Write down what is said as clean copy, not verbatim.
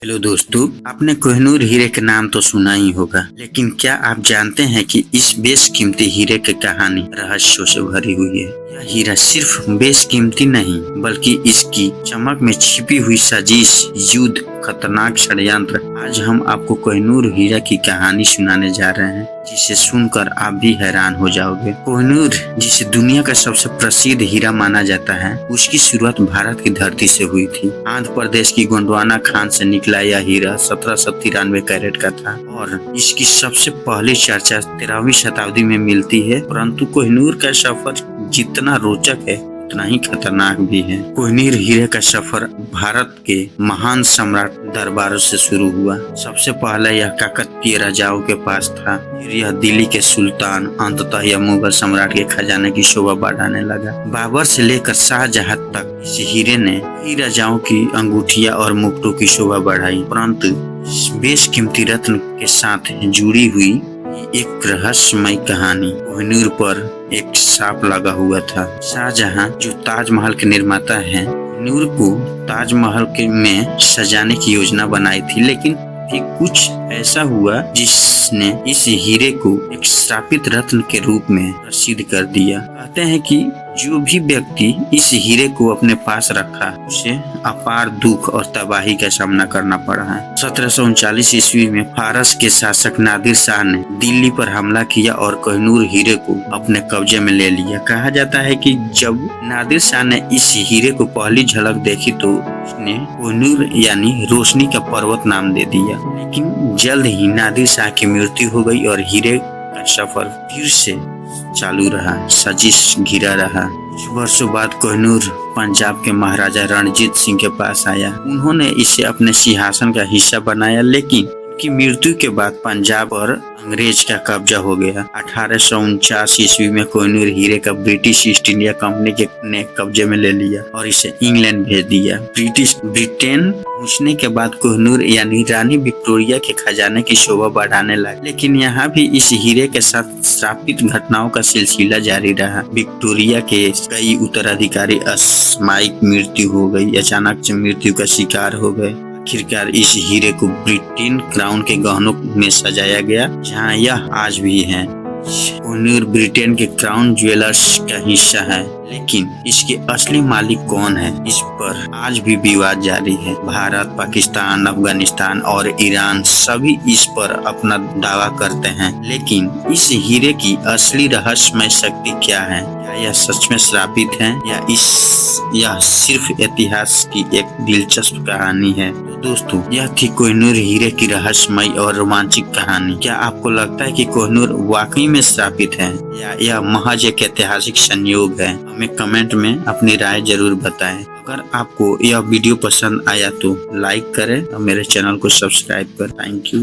Hello दोस्तों, आपने कोहिनूर हीरे के नाम तो सुना ही होगा, लेकिन क्या आप जानते हैं कि इस बेशकीमती हीरे की कहानी रहस्यों से भरी हुई है। यह हीरा सिर्फ बेशकीमती नहीं, बल्कि इसकी चमक में छिपी हुई साजिश, युद्ध, खतरनाक षड्यंत्र। आज हम आपको कोहिनूर हीरा की कहानी सुनाने जा रहे हैं, जिसे सुनकर आप भी हैरान हो जाओगे। कोहिनूर, जिसे दुनिया का सबसे प्रसिद्ध हीरा माना जाता है, उसकी शुरुआत भारत की धरती से हुई थी। आंध्र प्रदेश की गोंडवाना खान से निकला यह हीरा 1793 कैरेट का था और इसकी सबसे पहली चर्चा 13वीं शताब्दी में मिलती है। परंतु कोहिनूर का सफर जितना रोचक है, उतना ही खतरनाक भी है। कोहिनूर हीरे का सफर भारत के महान सम्राट दरबारों से शुरू हुआ। सबसे पहले यह काकतीय राजाओं के पास था, फिर यह दिल्ली के सुल्तान, अंततः यह मुगल सम्राट के खजाने की शोभा बढ़ाने लगा। बाबर से लेकर शाहजहां तक इस हीरे ने कई राजाओं की अंगूठियां और मुकुटों की शोभा बढ़ाई। परंतु इस बेशकीमती रत्न के साथ जुड़ी हुई एक रहस्यमय कहानी। कोहिनूर पर एक सांप लगा हुआ था। शाहजहां, जो ताजमहल के निर्माता हैं, कोहिनूर को ताजमहल के में सजाने की योजना बनाई थी, लेकिन फिर कुछ ऐसा हुआ जिसने इस हीरे को एक श्रापित रत्न के रूप में प्रसिद्ध कर दिया। कहते हैं कि जो भी व्यक्ति इस हीरे को अपने पास रखा, उसे अपार दुख और तबाही का सामना करना पड़ा है। 1739 ईस्वी में फारस के शासक नादिर शाह ने दिल्ली पर हमला किया और कोहिनूर हीरे को अपने कब्जे में ले लिया। कहा जाता है कि जब नादिर शाह ने इस हीरे को पहली झलक देखी तो उसने कोहिनूर यानी रोशनी का पर्वत नाम दे दिया। लेकिन जल्द ही नादिर शाह की मृत्यु हो गई और हीरे का सफर फिर से चालू रहा, साजिश घिरा रहा। कुछ वर्षों बाद कोहिनूर पंजाब के महाराजा रणजीत सिंह के पास आया। उन्होंने इसे अपने सिंहासन का हिस्सा बनाया, लेकिन उनकी मृत्यु के बाद पंजाब पर अंग्रेज का कब्जा हो गया। 1849 ईस्वी में कोहिनूर हीरे का ब्रिटिश ईस्ट इंडिया कंपनी ने कब्जे में ले लिया और इसे इंग्लैंड भेज दिया। ब्रिटेन पहुंचने के बाद कोहिनूर यानी रानी विक्टोरिया के खजाने की शोभा बढ़ाने लगा, लेकिन यहाँ भी इस हीरे के साथ श्रापित घटनाओं का सिलसिला जारी रहा। विक्टोरिया के कई उत्तराधिकारी असामयिक मृत्यु हो गई, अचानक से मृत्यु का शिकार हो गए। आखिरकार इस हीरे को ब्रिटेन क्राउन के गहनों में सजाया गया, जहां यह आज भी है। कोहिनूर ब्रिटेन के क्राउन ज्वेलर्स का हिस्सा है, लेकिन इसके असली मालिक कौन है, इस पर आज भी विवाद जारी है। भारत, पाकिस्तान, अफगानिस्तान और ईरान सभी इस पर अपना दावा करते हैं, लेकिन इस हीरे की असली रहस्यमय शक्ति क्या है? क्या यह सच में श्रापित है या यह सिर्फ इतिहास की एक दिलचस्प कहानी है? तो दोस्तों, यह थी कोहिनूर हीरे की रहस्यमय और रोमांचक कहानी। क्या आपको लगता है कि कोहिनूर वाकई में श्रापित है या यह महज एक ऐतिहासिक संयोग है? हमें कमेंट में अपनी राय जरूर बताएं। अगर आपको यह वीडियो पसंद आया तो लाइक करें और मेरे चैनल को सब्सक्राइब करें। Thank you.